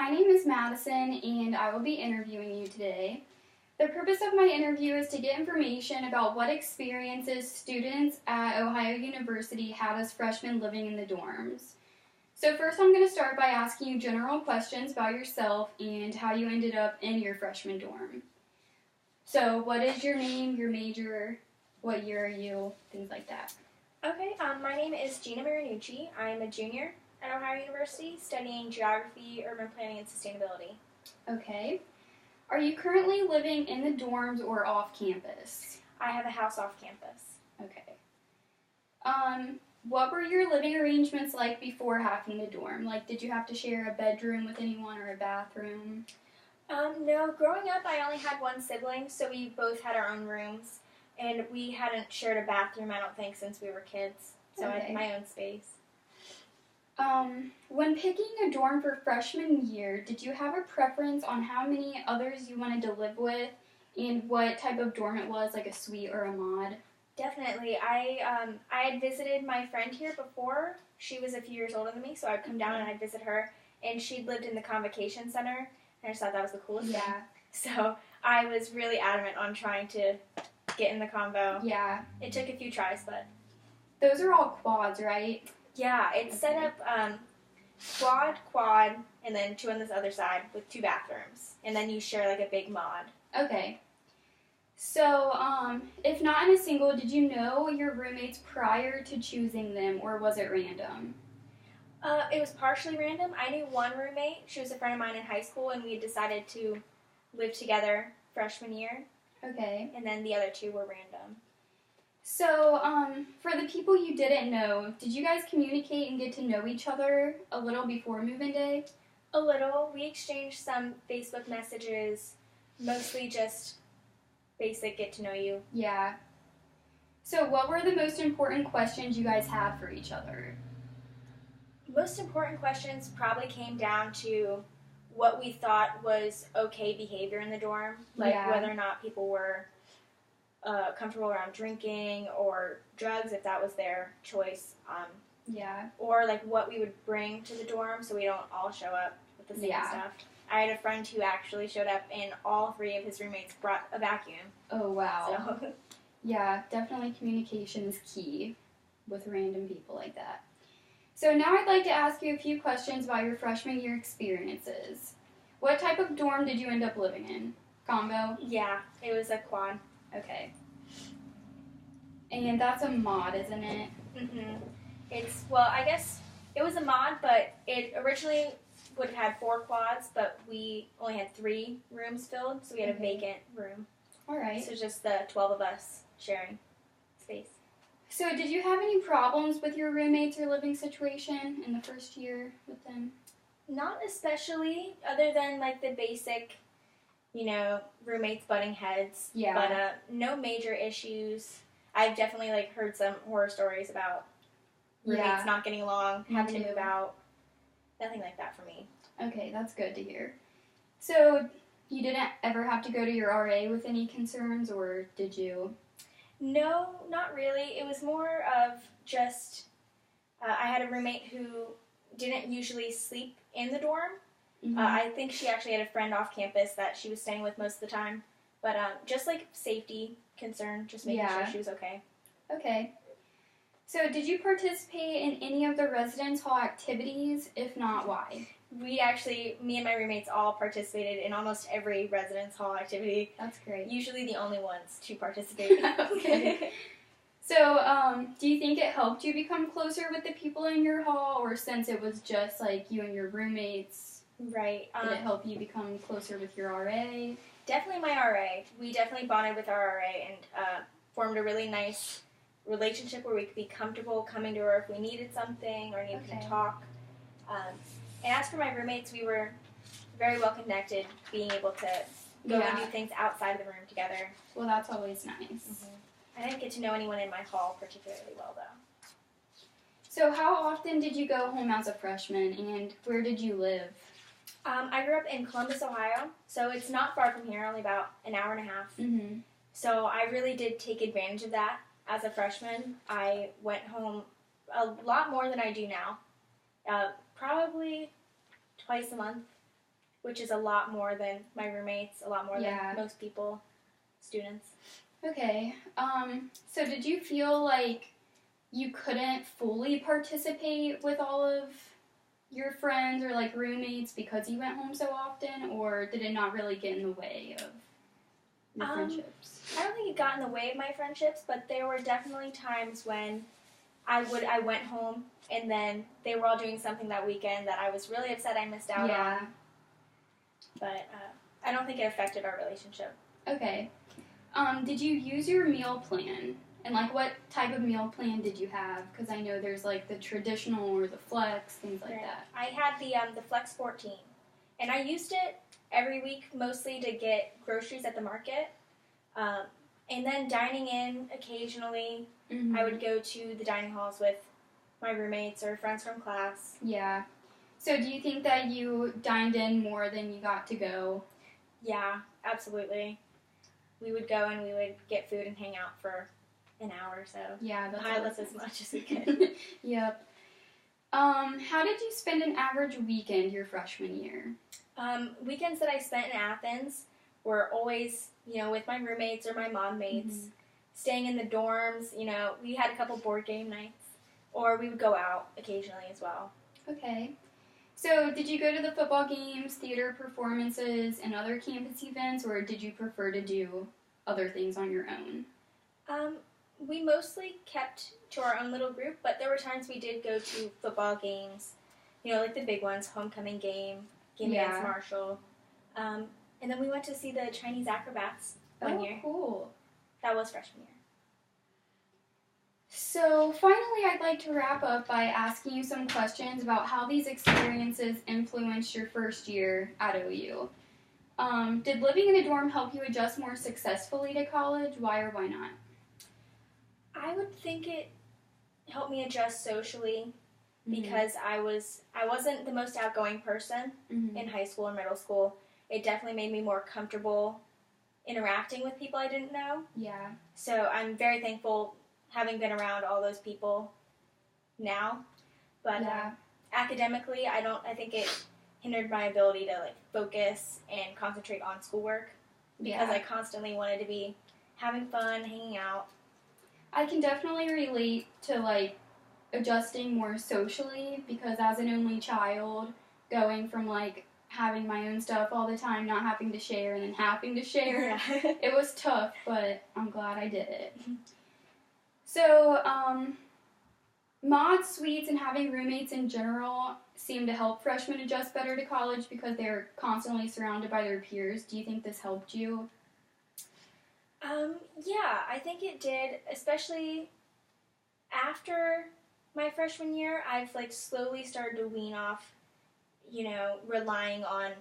my name is Madison, and I will be interviewing you today. The purpose of my interview is to get information about what experiences students at Ohio University had as freshmen living in the dorms. So first I'm going to start by asking you general questions about yourself and how you ended up in your freshman dorm. So what is your name, your major, what year are you, things like that. Okay, my name is Gina Marinucci. I'm a junior at Ohio University studying geography, urban planning, and sustainability. Okay. Are you currently living in the dorms or off campus? I have a house off campus. Okay. What were your living arrangements like before having the dorm? Like, did you have to share a bedroom with anyone or a bathroom? No, growing up I only had one sibling, so we both had our own rooms, and we hadn't shared a bathroom, I don't think, since we were kids, so I had my own space. When picking a dorm for freshman year, did you have a preference on how many others you wanted to live with and what type of dorm it was, like a suite or a mod? Definitely. I had visited my friend here before. She was a few years older than me, so I'd come down and I'd visit her, and she'd lived in the convocation center, and I just thought that was the coolest thing. So I was really adamant on trying to get in the convo. Yeah. It took a few tries, but... Those are all quads, right? Yeah, it's set up quad, and then two on this other side with two bathrooms. And then you share like a big mod. Okay. So, if not in a single, did you know your roommates prior to choosing them, or was it random? It was partially random. I knew one roommate. She was a friend of mine in high school, and we had decided to live together freshman year. Okay. And then the other two were random. So, for the people you didn't know, did you guys communicate and get to know each other a little before move-in day? A little. We exchanged some Facebook messages, mostly just basic get to know you. Yeah. So, what were the most important questions you guys had for each other? Most important questions probably came down to what we thought was okay behavior in the dorm, like whether or not people were comfortable around drinking or drugs, if that was their choice. Or like what we would bring to the dorm so we don't all show up with the same stuff. I had a friend who actually showed up and all three of his roommates brought a vacuum. Oh, wow. So. Yeah, definitely communication is key with random people like that. So now I'd like to ask you a few questions about your freshman year experiences. What type of dorm did you end up living in? Combo? Yeah, it was a quad. Okay. And that's a mod, isn't it? Mm-hmm. Well, I guess it was a mod, but it originally would have had 4 quads, but we only had 3 rooms filled, so we had a vacant room. All right. So just the 12 of us sharing space. So did you have any problems with your roommates or living situation in the first year with them? Not especially, other than like the basic, roommates butting heads. Yeah. But no major issues. I've definitely heard some horror stories about roommates not getting along, having to move out. Nothing like that for me. Okay, that's good to hear. So you didn't ever have to go to your RA with any concerns, or did you? No, not really. It was more of just, I had a roommate who didn't usually sleep in the dorm. Mm-hmm. I think she actually had a friend off campus that she was staying with most of the time. But just safety concern, just making sure she was okay. Okay. So did you participate in any of the residence hall activities? If not, why? Me and my roommates all participated in almost every residence hall activity. That's great. Usually the only ones to participate. Okay. So, do you think it helped you become closer with the people in your hall, or since it was just you and your roommates, right? Did it help you become closer with your RA? Definitely my RA. We definitely bonded with our RA and formed a really nice relationship where we could be comfortable coming to her if we needed something or needed to talk. And as for my roommates, we were very well connected, being able to go and do things outside of the room together. Well, that's always nice. Mm-hmm. I didn't get to know anyone in my hall particularly well, though. So how often did you go home as a freshman, and where did you live? I grew up in Columbus, Ohio, so it's not far from here, only about an hour and a half. Mm-hmm. So I really did take advantage of that as a freshman. I went home a lot more than I do now. Probably twice a month which is a lot more than my roommates, a lot more than most people, students. Okay. So did you feel like you couldn't fully participate with all of your friends or like roommates because you went home so often, or did it not really get in the way of your friendships? I don't think it got in the way of my friendships, but there were definitely times when I went home and then they were all doing something that weekend that I was really upset I missed out on. But I don't think it affected our relationship. Okay. Did you use your meal plan? And, like, what type of meal plan did you have? Because I know there's, like, the traditional or the flex, things like that. I had the Flex 14. And I used it every week mostly to get groceries at the market. And then dining in occasionally. Mm-hmm. I would go to the dining halls with my roommates or friends from class. Yeah. So do you think that you dined in more than you got to go? Yeah, absolutely. We would go and we would get food and hang out for an hour or so. Yeah, that's awesome. As much as we could. Yep. How did you spend an average weekend your freshman year? Weekends that I spent in Athens were always, with my roommates or my mom mates, mm-hmm. staying in the dorms. We had a couple board game nights, or we would go out occasionally as well. Okay. So, did you go to the football games, theater performances, and other campus events, or did you prefer to do other things on your own? We mostly kept to our own little group, but there were times we did go to football games, like the big ones, homecoming game against Marshall. And then we went to see the Chinese acrobats one year. Oh, cool. That was freshman year. So, finally, I'd like to wrap up by asking you some questions about how these experiences influenced your first year at OU. Did living in a dorm help you adjust more successfully to college? Why or why not? I would think it helped me adjust socially because I wasn't the most outgoing person in high school or middle school. It definitely made me more comfortable interacting with people I didn't know. Yeah. So I'm very thankful having been around all those people now. But academically, I think it hindered my ability to focus and concentrate on schoolwork because I constantly wanted to be having fun, hanging out. I can definitely relate to adjusting more socially because as an only child, going from having my own stuff all the time, not having to share, and then having to share, it was tough, but I'm glad I did it. So, mod suites and having roommates in general seem to help freshmen adjust better to college because they're constantly surrounded by their peers. Do you think this helped you? Yeah, I think it did, especially after my freshman year. I've slowly started to wean off, relying on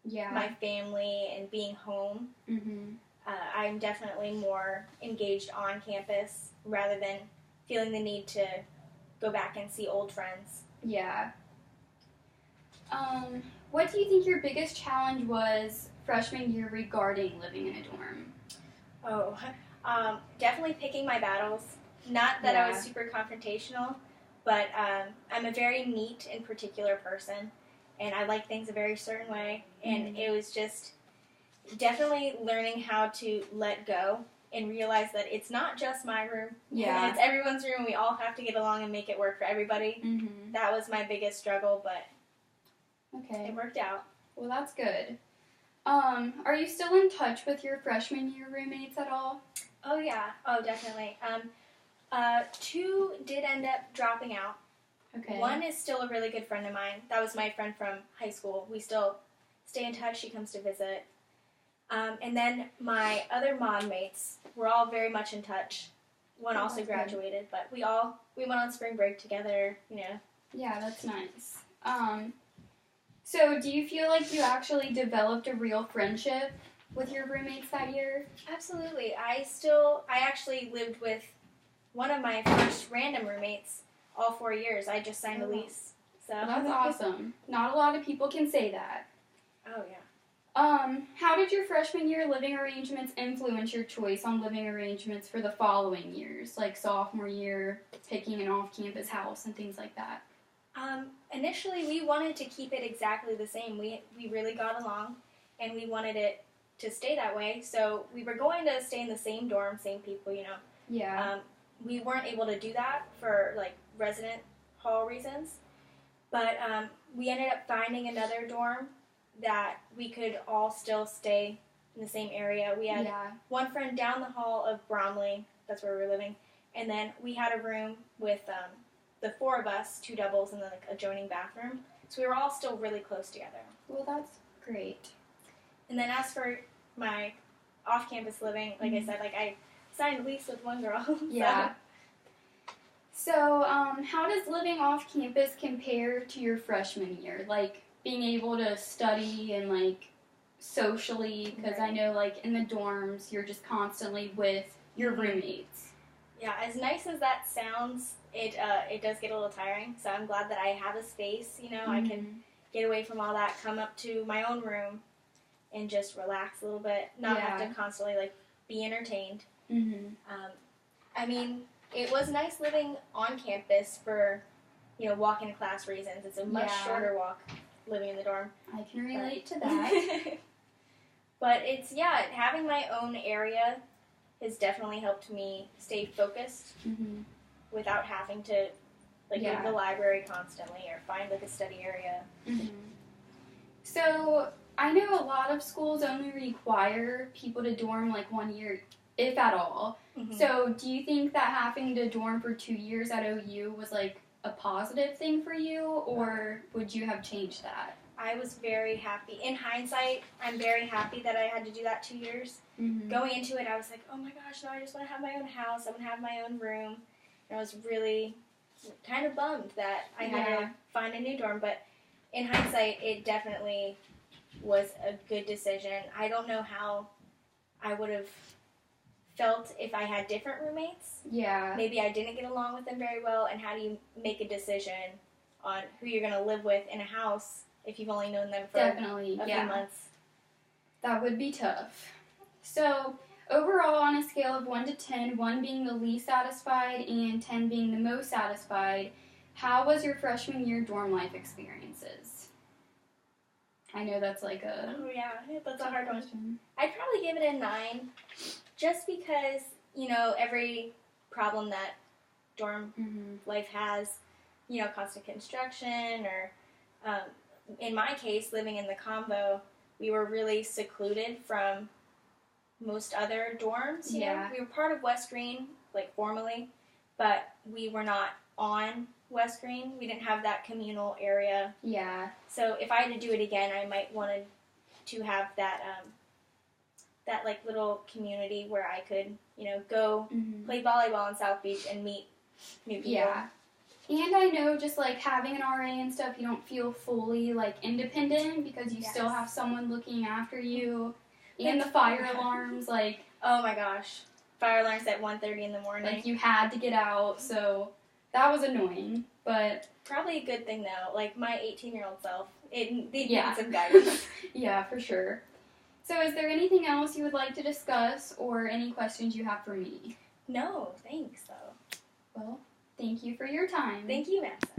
my family and being home. Mm-hmm. I'm definitely more engaged on campus rather than feeling the need to go back and see old friends. Yeah. What do you think your biggest challenge was freshman year regarding living in a dorm? Definitely picking my battles. Not that I was super confrontational, but I'm a very neat and particular person, and I like things a very certain way, and it was just definitely learning how to let go and realize that it's not just my room. Yeah. It's everyone's room. We all have to get along and make it work for everybody. Mm-hmm. That was my biggest struggle, but it worked out. Well, that's good. Are you still in touch with your freshman year roommates at all? Oh, yeah. Oh, definitely. 2 did end up dropping out. Okay. 1 is still a really good friend of mine. That was my friend from high school. We still stay in touch. She comes to visit. And then my other mod mates, we're all very much in touch. 1 also graduated, but we went on spring break together, Yeah, that's nice. So do you feel like you actually developed a real friendship with your roommates that year? Absolutely. I actually lived with one of my first random roommates all 4 years. I just signed a lease. So well, that's awesome. Not a lot of people can say that. Oh, yeah. How did your freshman year living arrangements influence your choice on living arrangements for the following years, like sophomore year, picking an off-campus house and things like that? Initially, we wanted to keep it exactly the same. We really got along, and we wanted it to stay that way. So we were going to stay in the same dorm, same people, you know. Yeah. We weren't able to do that for like resident hall reasons, but we ended up finding another dorm that we could all still stay in the same area. We had one friend down the hall of Bromley. That's where we were living, and then we had a room with the 4 of us, 2 doubles, and then like adjoining bathroom. So we were all still really close together. Well, that's great. And then as for my off-campus living, like I said, like I signed a lease with one girl. Yeah. So, how does living off campus compare to your freshman year? Like being able to study and like socially, because I know like in the dorms you're just constantly with your roommates. Yeah, as nice as that sounds, it does get a little tiring. So I'm glad that I have a space. You know, I can get away from all that, come up to my own room, and just relax a little bit. Not have to constantly like be entertained. I mean, it was nice living on campus for, you know, walking to class reasons. It's a much shorter walk living in the dorm. I can relate to that. But it's, having my own area has definitely helped me stay focused without having to, like, go to the library constantly or find, like, a study area. So, I know a lot of schools only require people to dorm, like, 1 year, if at all. So, do you think that having to dorm for 2 years at OU was, like, a positive thing for you, or would you have changed that? I was very happy. In hindsight, I'm very happy that I had to do that 2 years. Going into it, I was like, oh my gosh, no, I just want to have my own house. I want to have my own room. And I was really kind of bummed that I had to find a new dorm. But in hindsight, it definitely was a good decision. I don't know how I would have felt if I had different roommates. Yeah. Maybe I didn't get along with them very well. And how do you make a decision on who you're going to live with in a house if you've only known them for a few months? That would be tough. So, overall, on a scale of 1 to 10, 1 being the least satisfied and 10 being the most satisfied, how was your freshman year dorm life experiences? I know that's like a... Oh, yeah, that's a hard question. I'd probably give it a 9, just because, you know, every problem that dorm life has, you know, constant construction or... in my case, living in the convo, we were really secluded from most other dorms. You know? We were part of West Green, like formally, but we were not on West Green. We didn't have that communal area. Yeah. So if I had to do it again, I might wanted to have that that like little community where I could, you know, go play volleyball in South Beach and meet new people. Yeah. And I know just, like, having an RA and stuff, you don't feel fully, like, independent because you still have someone looking after you. And the fire alarms, like... Oh, my gosh. Fire alarms at 1:30 in the morning. Like, you had to get out, so that was annoying, but... Probably a good thing, though. Like, my 18-year-old self, they needed some guidance. Yeah, for sure. So is there anything else you would like to discuss or any questions you have for me? No, thanks, though. Well... Thank you for your time. Thank you, Madison.